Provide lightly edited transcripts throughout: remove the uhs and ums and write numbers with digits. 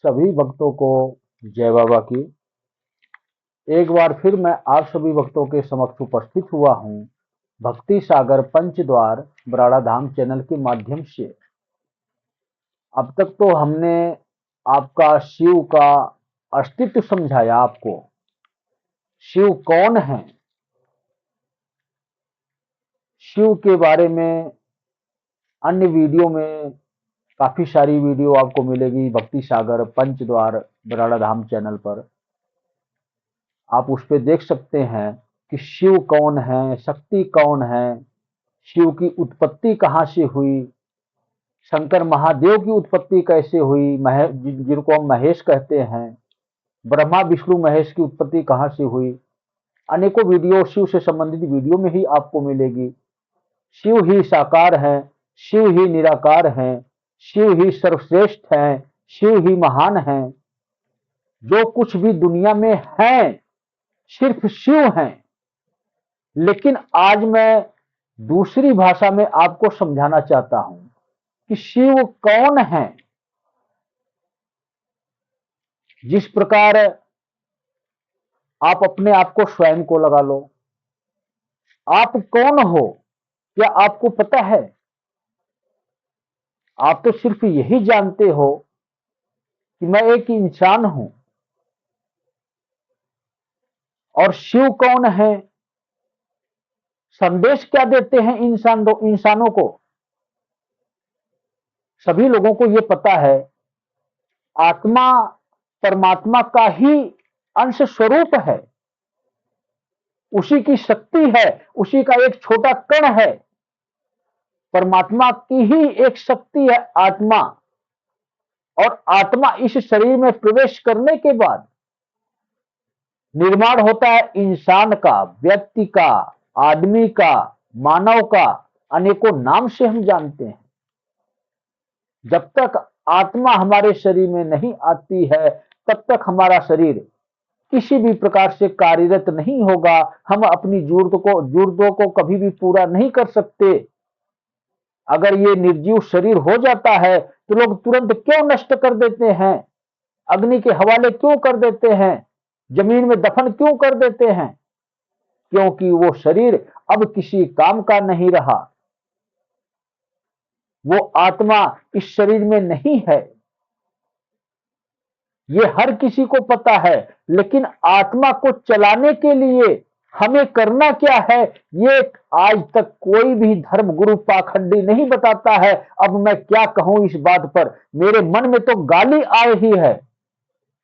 सभी भक्तों को जय बाबा की। एक बार फिर मैं आप सभी भक्तों के समक्ष उपस्थित हुआ हूँ भक्ति सागर पंचद्वार बराड़ा धाम चैनल के माध्यम से। अब तक तो हमने आपका शिव का अस्तित्व समझाया, आपको शिव कौन है, शिव के बारे में अन्य वीडियो में काफी सारी वीडियो आपको मिलेगी भक्ति सागर पंचद्वार बराड़ा धाम चैनल पर। आप उस पर देख सकते हैं कि शिव कौन है, शक्ति कौन है, शिव की उत्पत्ति कहाँ से हुई, शंकर महादेव की उत्पत्ति कैसे हुई, जिनको हम महेश कहते हैं, ब्रह्मा विष्णु महेश की उत्पत्ति कहाँ से हुई। अनेकों वीडियो शिव से संबंधित वीडियो में ही आपको मिलेगी। शिव ही साकार है, शिव ही निराकार है, शिव ही सर्वश्रेष्ठ है, शिव ही महान है। जो कुछ भी दुनिया में है सिर्फ शिव हैं। लेकिन आज मैं दूसरी भाषा में आपको समझाना चाहता हूं कि शिव कौन है। जिस प्रकार आप अपने आप को स्वयं को लगा लो, आप कौन हो क्या आपको पता है? आप तो सिर्फ यही जानते हो कि मैं एक इंसान हूं। और शिव कौन है, संदेश क्या देते हैं इंसानों को? सभी लोगों को यह पता है, आत्मा परमात्मा का ही अंश स्वरूप है, उसी की शक्ति है, उसी का एक छोटा कण है। परमात्मा की ही एक शक्ति है आत्मा। और आत्मा इस शरीर में प्रवेश करने के बाद निर्माण होता है इंसान का, व्यक्ति का, आदमी का, मानव का। अनेकों नाम से हम जानते हैं। जब तक आत्मा हमारे शरीर में नहीं आती है तब तक हमारा शरीर किसी भी प्रकार से कार्यरत नहीं होगा। हम अपनी जरूरतों को कभी भी पूरा नहीं कर सकते। अगर ये निर्जीव शरीर हो जाता है तो लोग तुरंत क्यों नष्ट कर देते हैं, अग्नि के हवाले क्यों कर देते हैं, जमीन में दफन क्यों कर देते हैं? क्योंकि वो शरीर अब किसी काम का नहीं रहा। वो आत्मा इस शरीर में नहीं है, ये हर किसी को पता है। लेकिन आत्मा को चलाने के लिए हमें करना क्या है, ये आज तक कोई भी धर्म गुरु पाखंडी नहीं बताता है। अब मैं क्या कहूं इस बात पर, मेरे मन में तो गाली आ रही है,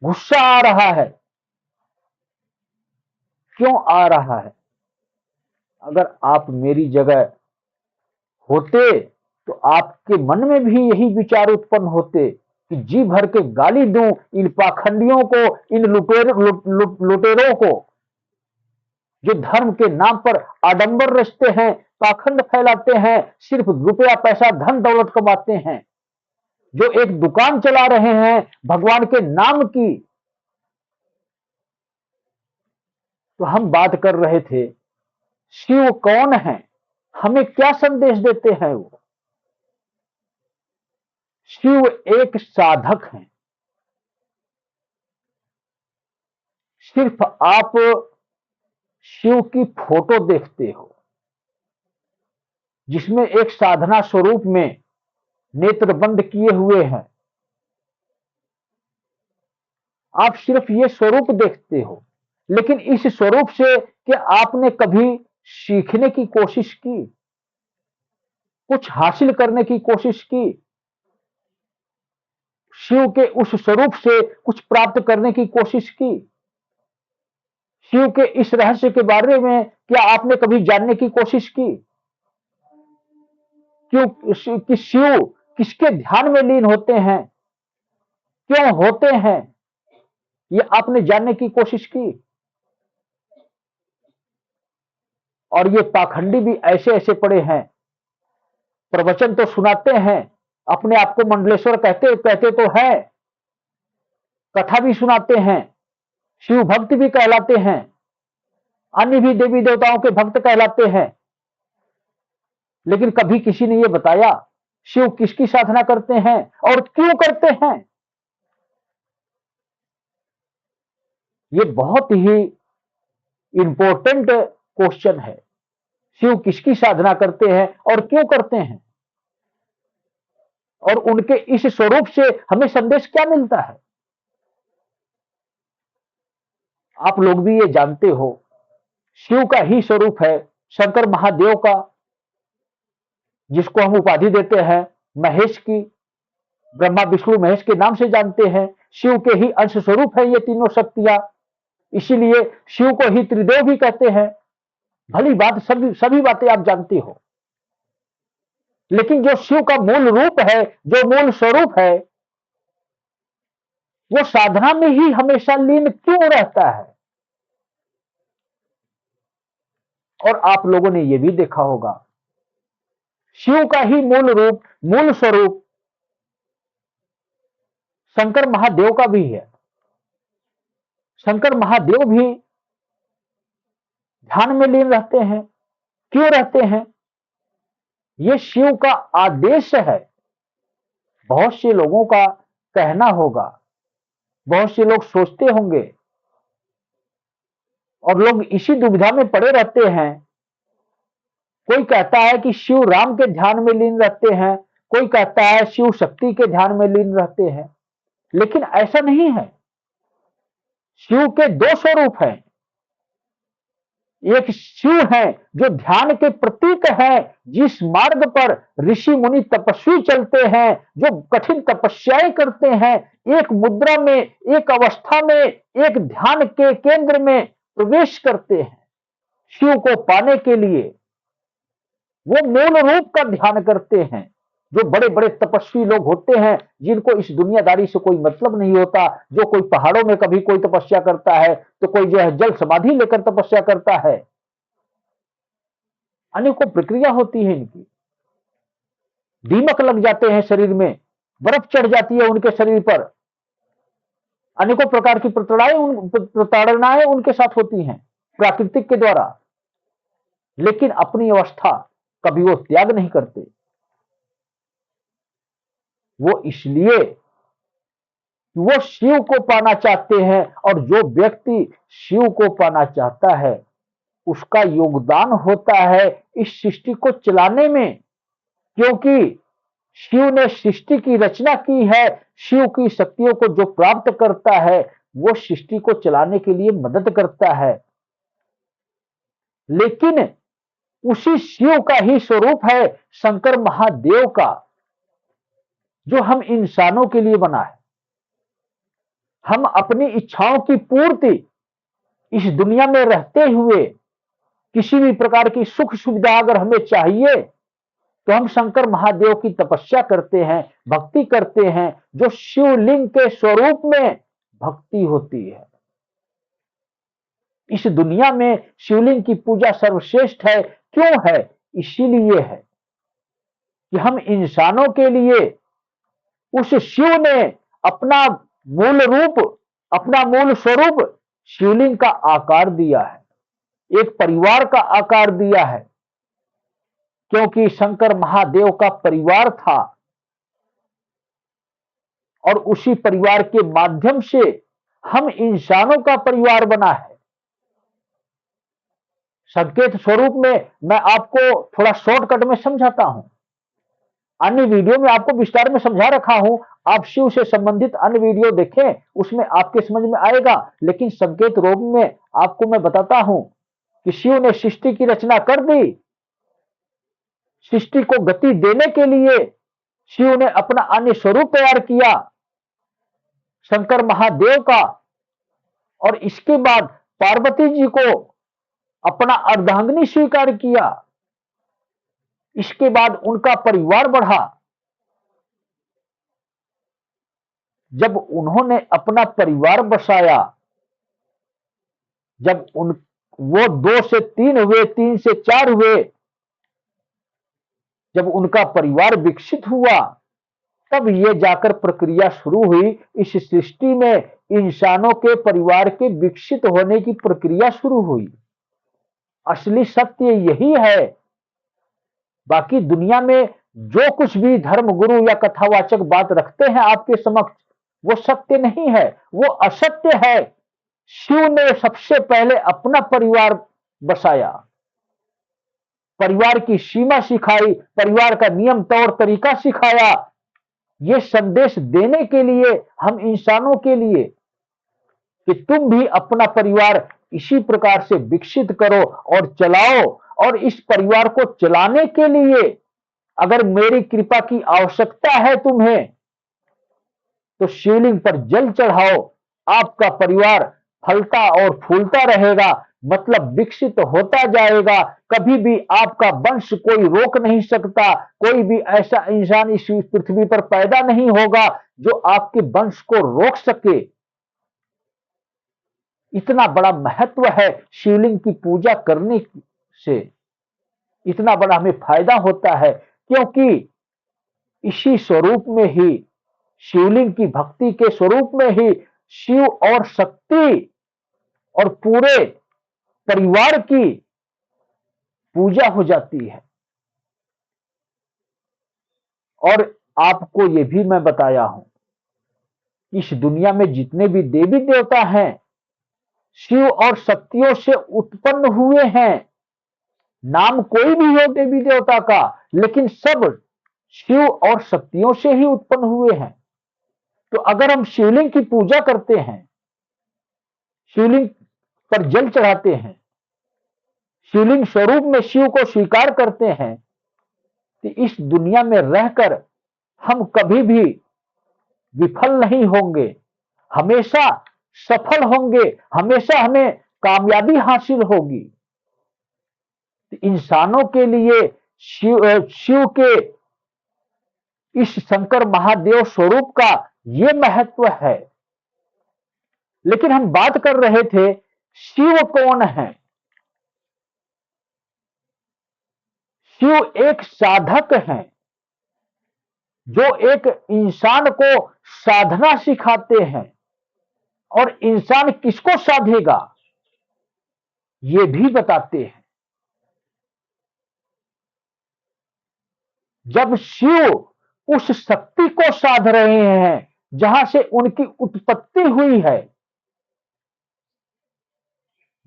गुस्सा आ रहा है। क्यों आ रहा है? अगर आप मेरी जगह होते तो आपके मन में भी यही विचार उत्पन्न होते कि जी भर के गाली दूं इन पाखंडियों को, इन लुटेरों को, जो धर्म के नाम पर आडंबर रचते हैं, पाखंड फैलाते हैं, सिर्फ रुपया पैसा धन दौलत कमाते हैं, जो एक दुकान चला रहे हैं भगवान के नाम की। तो हम बात कर रहे थे शिव कौन है, हमें क्या संदेश देते हैं वो? शिव एक साधक हैं। सिर्फ आप शिव की फोटो देखते हो जिसमें एक साधना स्वरूप में नेत्र बंद किए हुए हैं। आप सिर्फ ये स्वरूप देखते हो, लेकिन इस स्वरूप से क्या आपने कभी सीखने की कोशिश की, कुछ हासिल करने की कोशिश की, शिव के उस स्वरूप से कुछ प्राप्त करने की कोशिश की? शिव के इस रहस्य के बारे में क्या आपने कभी जानने की कोशिश की? क्यों कि शिव किसके ध्यान में लीन होते हैं, क्यों होते हैं, ये आपने जानने की कोशिश की? और ये पाखंडी भी ऐसे ऐसे पड़े हैं, प्रवचन तो सुनाते हैं, अपने आप को मंडलेश्वर कहते कहते तो है, कथा भी सुनाते हैं, शिव भक्त भी कहलाते हैं, अन्य भी देवी देवताओं के भक्त कहलाते हैं। लेकिन कभी किसी ने यह बताया शिव किसकी साधना करते हैं और क्यों करते हैं? ये बहुत ही इंपॉर्टेंट क्वेश्चन है। शिव किसकी साधना करते हैं और क्यों करते हैं, और उनके इस स्वरूप से हमें संदेश क्या मिलता है। आप लोग भी ये जानते हो, शिव का ही स्वरूप है शंकर महादेव का, जिसको हम उपाधि देते हैं महेश की, ब्रह्मा विष्णु महेश के नाम से जानते हैं। शिव के ही अंश स्वरूप है ये तीनों शक्तियां, इसीलिए शिव को ही त्रिदेव भी कहते हैं। भली बात, सभी बातें आप जानती हो, लेकिन जो शिव का मूल रूप है, जो मूल स्वरूप है, वो साधना में ही हमेशा लीन क्यों रहता है। और आप लोगों ने यह भी देखा होगा, शिव का ही मूल रूप, मूल स्वरूप शंकर महादेव का भी है। शंकर महादेव भी ध्यान में लीन रहते हैं। क्यों रहते हैं? ये शिव का आदेश है। बहुत से लोगों का कहना होगा, बहुत से लोग सोचते होंगे, और लोग इसी दुविधा में पड़े रहते हैं। कोई कहता है कि शिव राम के ध्यान में लीन रहते हैं, कोई कहता है शिव शक्ति के ध्यान में लीन रहते हैं, लेकिन ऐसा नहीं है। शिव के दो स्वरूप हैं। एक शिव है जो ध्यान के प्रतीक है, जिस मार्ग पर ऋषि मुनि तपस्वी चलते हैं, जो कठिन तपस्याएं करते हैं, एक मुद्रा में, एक अवस्था में, एक ध्यान के केंद्र में प्रवेश करते हैं शिव को पाने के लिए। वो मूल रूप का ध्यान करते हैं। जो बड़े बड़े तपस्वी लोग होते हैं, जिनको इस दुनियादारी से कोई मतलब नहीं होता, जो कोई पहाड़ों में कभी कोई तपस्या करता है, तो कोई जो है जल समाधि लेकर तपस्या करता है। अनेकों प्रक्रिया होती है इनकी। दीमक लग जाते हैं शरीर में, बर्फ चढ़ जाती है उनके शरीर पर, अनेकों प्रकार की प्रताड़नाएं उनके साथ होती हैं प्राकृतिक के द्वारा, लेकिन अपनी अवस्था कभी वो त्याग नहीं करते। वो इसलिए वो शिव को पाना चाहते हैं, और जो व्यक्ति शिव को पाना चाहता है, उसका योगदान होता है इस सृष्टि को चलाने में, क्योंकि शिव ने सृष्टि की रचना की है। शिव की शक्तियों को जो प्राप्त करता है, वो सृष्टि को चलाने के लिए मदद करता है। लेकिन उसी शिव का ही स्वरूप है शंकर महादेव का, जो हम इंसानों के लिए बना है। हम अपनी इच्छाओं की पूर्ति इस दुनिया में रहते हुए, किसी भी प्रकार की सुख सुविधा अगर हमें चाहिए, तो हम शंकर महादेव की तपस्या करते हैं, भक्ति करते हैं, जो शिवलिंग के स्वरूप में भक्ति होती है। इस दुनिया में शिवलिंग की पूजा सर्वश्रेष्ठ है। क्यों है? इसीलिए है कि हम इंसानों के लिए उस शिव ने अपना मूल रूप, अपना मूल स्वरूप शिवलिंग का आकार दिया है, एक परिवार का आकार दिया है, क्योंकि शंकर महादेव का परिवार था, और उसी परिवार के माध्यम से हम इंसानों का परिवार बना है। संकेत स्वरूप में मैं आपको थोड़ा शॉर्टकट में समझाता हूं, अन्य वीडियो में आपको विस्तार में समझा रखा हूं। आप शिव से संबंधित अन्य वीडियो देखें, उसमें आपके समझ में आएगा। लेकिन संकेत रूप में आपको मैं बताता हूं कि शिव ने सृष्टि की रचना कर दी। सृष्टि को गति देने के लिए शिव ने अपना अन्य स्वरूप तैयार किया, शंकर महादेव का, और इसके बाद पार्वती जी को अपना अर्धांगिनी स्वीकार किया। इसके बाद उनका परिवार बढ़ा। जब उन्होंने अपना परिवार बसाया, जब वो 2 से 3 हुए, 3 से 4 हुए, जब उनका परिवार विकसित हुआ, तब ये जाकर प्रक्रिया शुरू हुई। इस सृष्टि में इंसानों के परिवार के विकसित होने की प्रक्रिया शुरू हुई। असली सत्य यही है। बाकी दुनिया में जो कुछ भी धर्म गुरु या कथावाचक बात रखते हैं आपके समक्ष, वो सत्य नहीं है, वो असत्य है। शिव ने सबसे पहले अपना परिवार बसाया, परिवार की सीमा सिखाई, परिवार का नियम तौर तरीका सिखाया। ये संदेश देने के लिए, हम इंसानों के लिए, कि तुम भी अपना परिवार इसी प्रकार से विकसित करो और चलाओ। और इस परिवार को चलाने के लिए अगर मेरी कृपा की आवश्यकता है तुम्हें, तो शिवलिंग पर जल चढ़ाओ। आपका परिवार फलता और फूलता रहेगा, मतलब विकसित होता जाएगा। कभी भी आपका वंश कोई रोक नहीं सकता। कोई भी ऐसा इंसान इस पृथ्वी पर पैदा नहीं होगा जो आपके वंश को रोक सके। इतना बड़ा महत्व है शिवलिंग की पूजा करने से, इतना बड़ा हमें फायदा होता है, क्योंकि इसी स्वरूप में ही, शिवलिंग की भक्ति के स्वरूप में ही शिव और शक्ति और पूरे परिवार की पूजा हो जाती है। और आपको यह भी मैं बताया हूं, इस दुनिया में जितने भी देवी देवता हैं, शिव और शक्तियों से उत्पन्न हुए हैं। नाम कोई भी हो देवी देवता का, लेकिन सब शिव और शक्तियों से ही उत्पन्न हुए हैं। तो अगर हम शिवलिंग की पूजा करते हैं, शिवलिंग पर जल चढ़ाते हैं, शिवलिंग स्वरूप में शिव को स्वीकार करते हैं, तो इस दुनिया में रहकर हम कभी भी विफल नहीं होंगे, हमेशा सफल होंगे, हमेशा हमें कामयाबी हासिल होगी। इंसानों के लिए शिव के इस शंकर महादेव स्वरूप का ये महत्व है। लेकिन हम बात कर रहे थे, शिव कौन है? शिव एक साधक हैं, जो एक इंसान को साधना सिखाते हैं। और इंसान किसको साधेगा ये भी बताते हैं। जब शिव उस शक्ति को साध रहे हैं जहां से उनकी उत्पत्ति हुई है,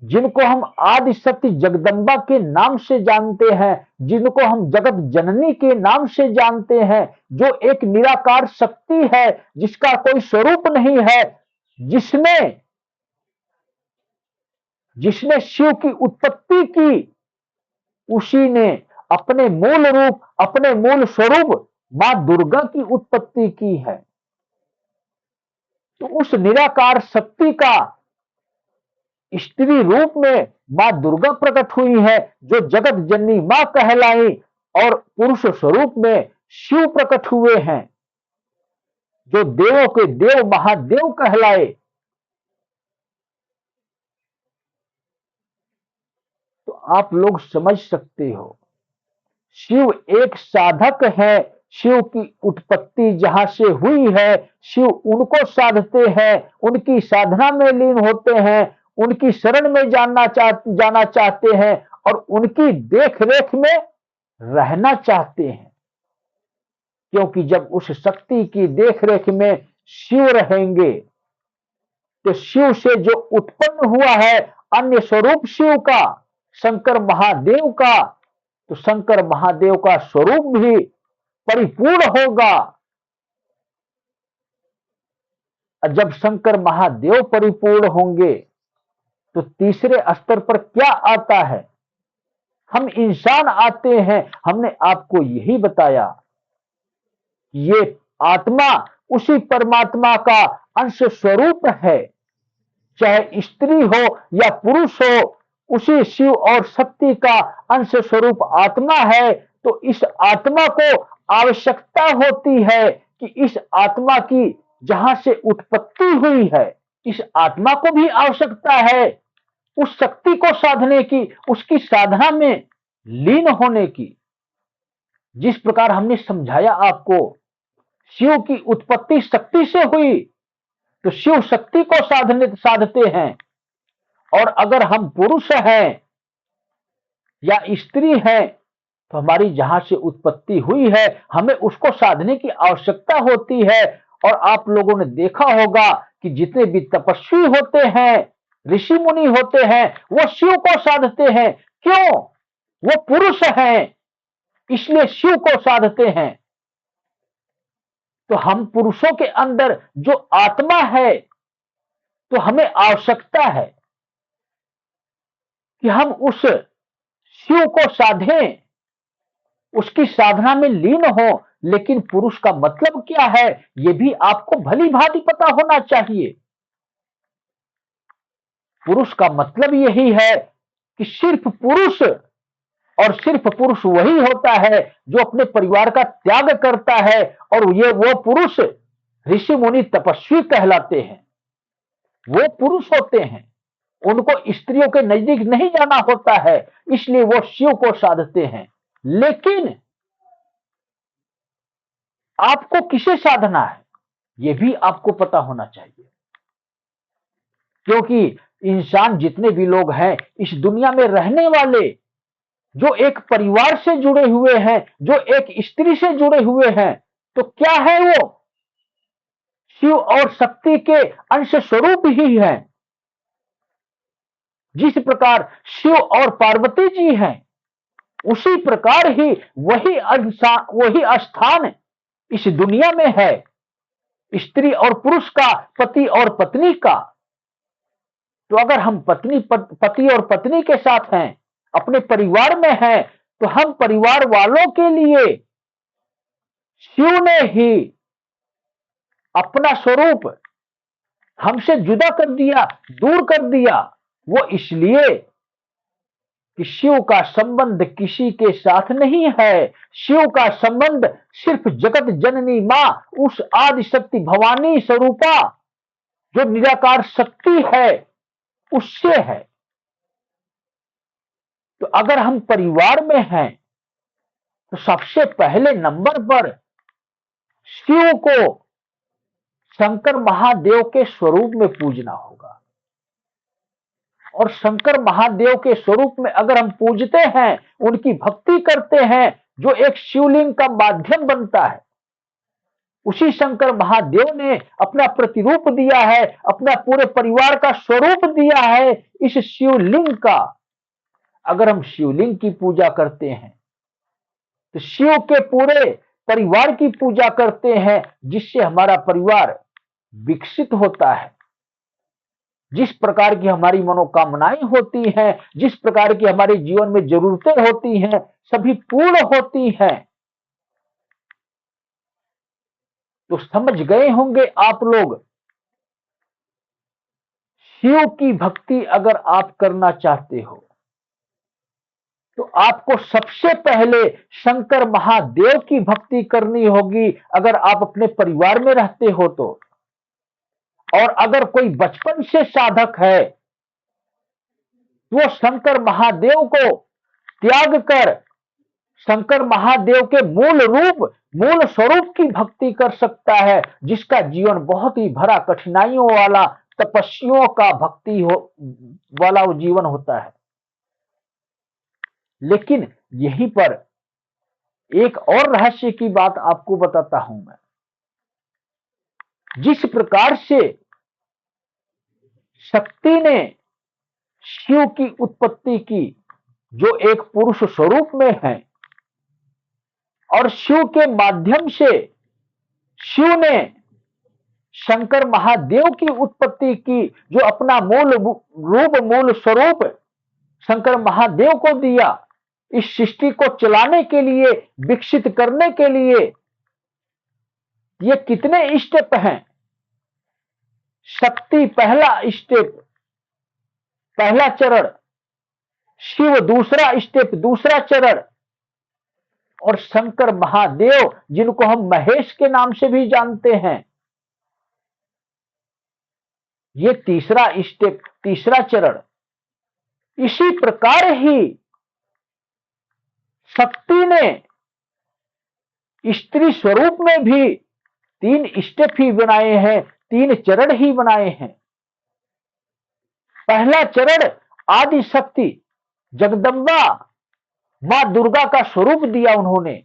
जिनको हम आदि शक्ति जगदम्बा के नाम से जानते हैं, जिनको हम जगत जननी के नाम से जानते हैं, जो एक निराकार शक्ति है, जिसका कोई स्वरूप नहीं है, जिसने शिव की उत्पत्ति की, उसी ने अपने मूल रूप, अपने मूल स्वरूप मां दुर्गा की उत्पत्ति की है। तो उस निराकार शक्ति का स्त्री रूप में मां दुर्गा प्रकट हुई है, जो जगत जननी मां कहलाई, और पुरुष स्वरूप में शिव प्रकट हुए हैं, जो देवों के देव महादेव कहलाए। तो आप लोग समझ सकते हो, शिव एक साधक है। शिव की उत्पत्ति जहां से हुई है, शिव उनको साधते हैं, उनकी साधना में लीन होते हैं, उनकी शरण में जाना चाहते हैं, और उनकी देख रेख में रहना चाहते हैं। क्योंकि जब उस शक्ति की देख रेख में शिव रहेंगे, तो शिव से जो उत्पन्न हुआ है अन्य स्वरूप शिव का, शंकर महादेव का, तो शंकर महादेव का स्वरूप भी परिपूर्ण होगा। जब शंकर महादेव परिपूर्ण होंगे, तो तीसरे स्तर पर क्या आता है? हम इंसान आते हैं। हमने आपको यही बताया, ये आत्मा उसी परमात्मा का अंश स्वरूप है, चाहे स्त्री हो या पुरुष हो, उसी शिव और शक्ति का अंश स्वरूप आत्मा है। तो इस आत्मा को आवश्यकता होती है कि इस आत्मा की जहां से उत्पत्ति हुई है, इस आत्मा को भी आवश्यकता है उस शक्ति को साधने की, उसकी साधना में लीन होने की। जिस प्रकार हमने समझाया आपको, शिव की उत्पत्ति शक्ति से हुई, तो शिव शक्ति को साधते हैं। और अगर हम पुरुष हैं या स्त्री हैं, तो हमारी जहां से उत्पत्ति हुई है, हमें उसको साधने की आवश्यकता होती है। और आप लोगों ने देखा होगा कि जितने भी तपस्वी होते हैं, ऋषि मुनि होते हैं वो शिव को साधते हैं। क्यों? वो पुरुष हैं, इसलिए शिव को साधते हैं। तो हम पुरुषों के अंदर जो आत्मा है, तो हमें आवश्यकता है कि हम उस शिव को साधें, उसकी साधना में लीन हो। लेकिन पुरुष का मतलब क्या है, यह भी आपको भली भांति पता होना चाहिए। पुरुष का मतलब यही है कि सिर्फ पुरुष, और सिर्फ पुरुष वही होता है जो अपने परिवार का त्याग करता है। और ये वो पुरुष ऋषि मुनि तपस्वी कहलाते हैं। वो पुरुष होते हैं, उनको स्त्रियों के नजदीक नहीं जाना होता है, इसलिए वो शिव को साधते हैं। लेकिन आपको किसे साधना है, यह भी आपको पता होना चाहिए। क्योंकि इंसान जितने भी लोग हैं इस दुनिया में रहने वाले, जो एक परिवार से जुड़े हुए हैं, जो एक स्त्री से जुड़े हुए हैं, तो क्या है वो शिव और शक्ति के अंश स्वरूप ही है। जिस प्रकार शिव और पार्वती जी हैं, उसी प्रकार ही वही स्थान इस दुनिया में है, स्त्री और पुरुष का, पति और पत्नी का। तो अगर हम पति और पत्नी के साथ हैं, अपने परिवार में हैं, तो हम परिवार वालों के लिए शिव ने ही अपना स्वरूप हमसे जुदा कर दिया, दूर कर दिया। वो इसलिए कि शिव का संबंध किसी के साथ नहीं है। शिव का संबंध सिर्फ जगत जननी मां, उस आदि शक्ति भवानी स्वरूपा जो निराकार शक्ति है, उससे है। तो अगर हम परिवार में हैं, तो सबसे पहले नंबर पर शिव को शंकर महादेव के स्वरूप में पूजना होगा। और शंकर महादेव के स्वरूप में अगर हम पूजते हैं, उनकी भक्ति करते हैं, जो एक शिवलिंग का माध्यम बनता है, उसी शंकर महादेव ने अपना प्रतिरूप दिया है, अपना पूरे परिवार का स्वरूप दिया है इस शिवलिंग का। अगर हम शिवलिंग की पूजा करते हैं, तो शिव के पूरे परिवार की पूजा करते हैं, जिससे हमारा परिवार विकसित होता है। जिस प्रकार की हमारी मनोकामनाएं होती हैं, जिस प्रकार की हमारे जीवन में जरूरतें होती हैं, सभी पूर्ण होती हैं। तो समझ गए होंगे आप लोग, शिव की भक्ति अगर आप करना चाहते हो, तो आपको सबसे पहले शंकर महादेव की भक्ति करनी होगी, अगर आप अपने परिवार में रहते हो तो। और अगर कोई बचपन से साधक है, तो वो शंकर महादेव को त्याग कर शंकर महादेव के मूल रूप, मूल स्वरूप की भक्ति कर सकता है, जिसका जीवन बहुत ही भरा कठिनाइयों वाला, तपस्याओं का भक्ति वाला वो जीवन होता है। लेकिन यहीं पर एक और रहस्य की बात आपको बताता हूं मैं। जिस प्रकार से शक्ति ने शिव की उत्पत्ति की, जो एक पुरुष स्वरूप में है, और शिव के माध्यम से शिव ने शंकर महादेव की उत्पत्ति की, जो अपना मूल रूप, मूल स्वरूप शंकर महादेव को दिया, इस सृष्टि को चलाने के लिए, विकसित करने के लिए। ये कितने स्टेप हैं? शक्ति पहला स्टेप, पहला चरण, शिव दूसरा स्टेप, दूसरा चरण, और शंकर महादेव, जिनको हम महेश के नाम से भी जानते हैं, ये तीसरा स्टेप, तीसरा चरण। इसी प्रकार ही शक्ति ने स्त्री स्वरूप में भी 3 स्टेप ही बनाए हैं, 3 चरण ही बनाए हैं। पहला चरण आदि शक्ति जगदम्बा मां दुर्गा का स्वरूप दिया उन्होंने,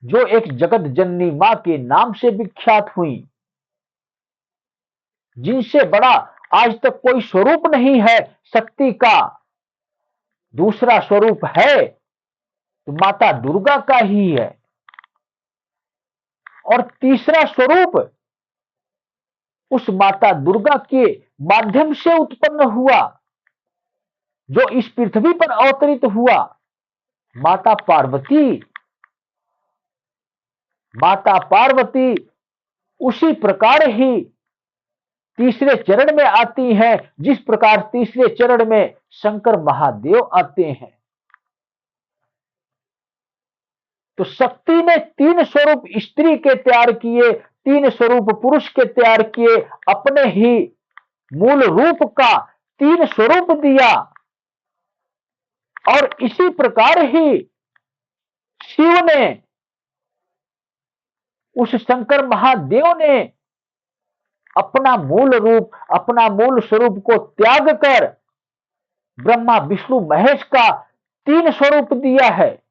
जो एक जगत जननी मां के नाम से विख्यात हुई, जिनसे बड़ा आज तक कोई स्वरूप नहीं है शक्ति का। दूसरा स्वरूप है तो माता दुर्गा का ही है, और तीसरा स्वरूप उस माता दुर्गा के माध्यम से उत्पन्न हुआ, जो इस पृथ्वी पर अवतरित हुआ, माता पार्वती। माता पार्वती उसी प्रकार ही तीसरे चरण में आती हैं, जिस प्रकार तीसरे चरण में शंकर महादेव आते हैं। तो शक्ति ने 3 स्वरूप स्त्री के तैयार किए, 3 स्वरूप पुरुष के तैयार किए, अपने ही मूल रूप का 3 स्वरूप दिया। और इसी प्रकार ही शिव ने, उस शंकर महादेव ने अपना मूल रूप, अपना मूल स्वरूप को त्याग कर ब्रह्मा विष्णु महेश का 3 स्वरूप दिया है।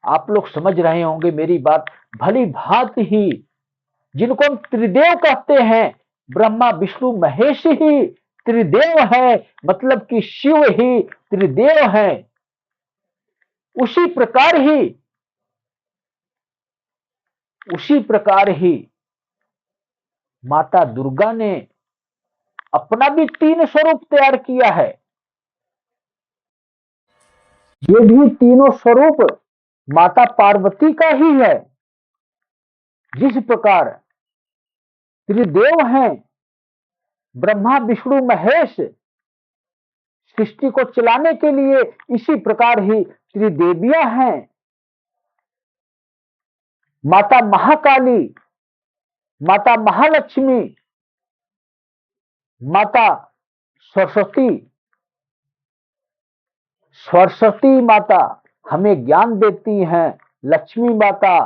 आप लोग समझ रहे होंगे मेरी बात भली भांति ही। जिनको हम त्रिदेव कहते हैं, ब्रह्मा विष्णु महेश ही त्रिदेव है, मतलब कि शिव ही त्रिदेव है। उसी प्रकार ही माता दुर्गा ने अपना भी 3 स्वरूप तैयार किया है। ये भी तीनों स्वरूप माता पार्वती का ही है। जिस प्रकार त्रिदेव हैं ब्रह्मा विष्णु महेश सृष्टि को चलाने के लिए, इसी प्रकार ही त्रिदेवियां हैं। माता महाकाली, माता महालक्ष्मी, माता सरस्वती। सरस्वती माता हमें ज्ञान देती हैं, लक्ष्मी माता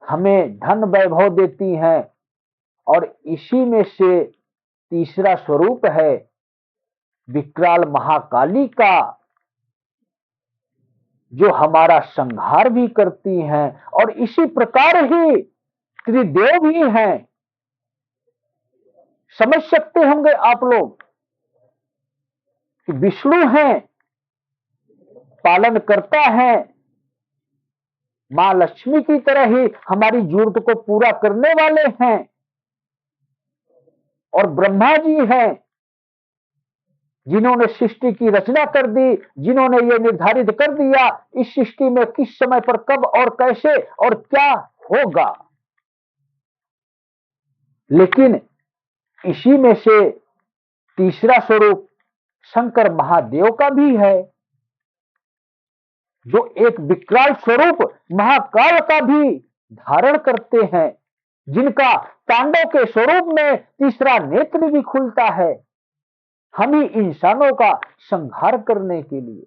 हमें धन वैभव देती हैं, और इसी में से तीसरा स्वरूप है विकराल महाकाली का, जो हमारा संहार भी करती हैं। और इसी प्रकार ही त्रिदेव भी हैं। समझ सकते होंगे आप लोग कि विष्णु हैं, पालन करता है, मां लक्ष्मी की तरह ही हमारी जरूरत को पूरा करने वाले हैं, और ब्रह्मा जी हैं जिन्होंने सृष्टि की रचना कर दी, जिन्होंने ये निर्धारित कर दिया इस सृष्टि में किस समय पर कब और कैसे और क्या होगा। लेकिन इसी में से तीसरा स्वरूप शंकर महादेव का भी है, जो एक विकराल स्वरूप महाकाल का भी धारण करते हैं, जिनका तांडव के स्वरूप में तीसरा नेत्र भी खुलता है, हम ही इंसानों का संहार करने के लिए।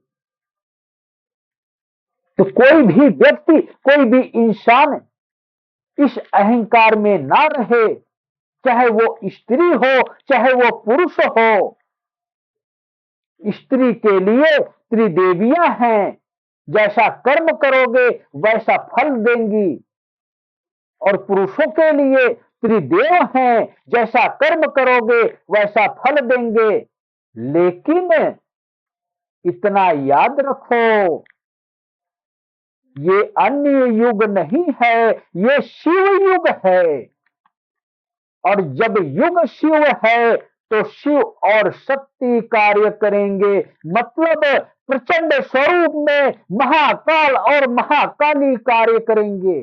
तो कोई भी व्यक्ति, कोई भी इंसान इस अहंकार में ना रहे, चाहे वो स्त्री हो चाहे वो पुरुष हो। स्त्री के लिए त्रिदेवियां हैं, जैसा कर्म करोगे वैसा फल देंगी, और पुरुषों के लिए त्रिदेव हैं, जैसा कर्म करोगे वैसा फल देंगे। लेकिन इतना याद रखो, ये अन्य युग नहीं है, ये शिव युग है। और जब युग शिव है तो शिव और शक्ति कार्य करेंगे, मतलब प्रचंड स्वरूप में महाकाल और महाकाली कार्य करेंगे।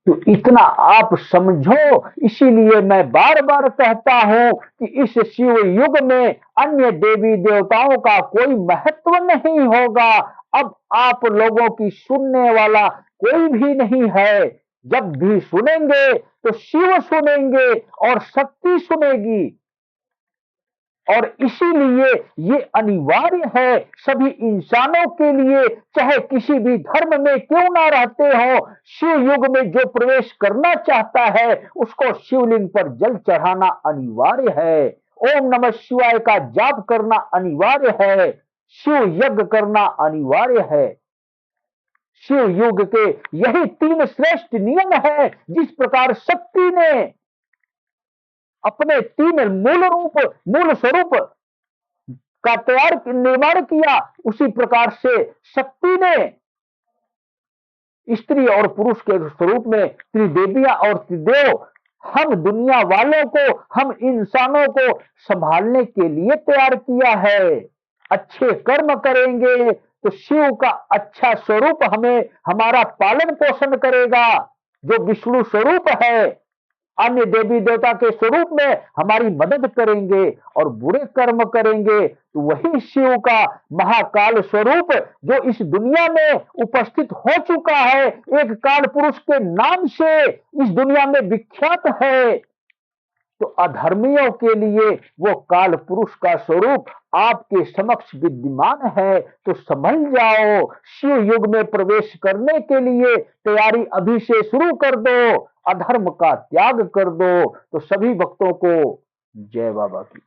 तो इतना आप समझो, इसीलिए मैं बार बार कहता हूं कि इस शिव युग में अन्य देवी देवताओं का कोई महत्व नहीं होगा। अब आप लोगों की सुनने वाला कोई भी नहीं है। जब भी सुनेंगे तो शिव सुनेंगे और शक्ति सुनेगी। और इसीलिए ये अनिवार्य है सभी इंसानों के लिए, चाहे किसी भी धर्म में क्यों ना रहते हो, शिव युग में जो प्रवेश करना चाहता है उसको शिवलिंग पर जल चढ़ाना अनिवार्य है, ओम नमः शिवाय का जाप करना अनिवार्य है, शिव यज्ञ करना अनिवार्य है। शिव युग के यही 3 श्रेष्ठ नियम है। जिस प्रकार शक्ति ने अपने 3 मूल स्वरूप का निर्माण किया, उसी प्रकार से शक्ति ने स्त्री और पुरुष के स्वरूप में त्रिदेवियां और त्रिदेव हम दुनिया वालों को, हम इंसानों को संभालने के लिए तैयार किया है। अच्छे कर्म करेंगे तो शिव का अच्छा स्वरूप हमें हमारा पालन पोषण करेगा, जो विष्णु स्वरूप है, अन्य देवी देवता के स्वरूप में हमारी मदद करेंगे। और बुरे कर्म करेंगे तो वही शिव का महाकाल स्वरूप जो इस दुनिया में उपस्थित हो चुका है, एक काल पुरुष के नाम से इस दुनिया में विख्यात है, तो अधर्मियों के लिए वो काल पुरुष का स्वरूप आपके समक्ष विद्यमान है। तो समझ जाओ, शिव युग में प्रवेश करने के लिए तैयारी अभी से शुरू कर दो, अधर्म का त्याग कर दो। तो सभी भक्तों को जय बाबा की।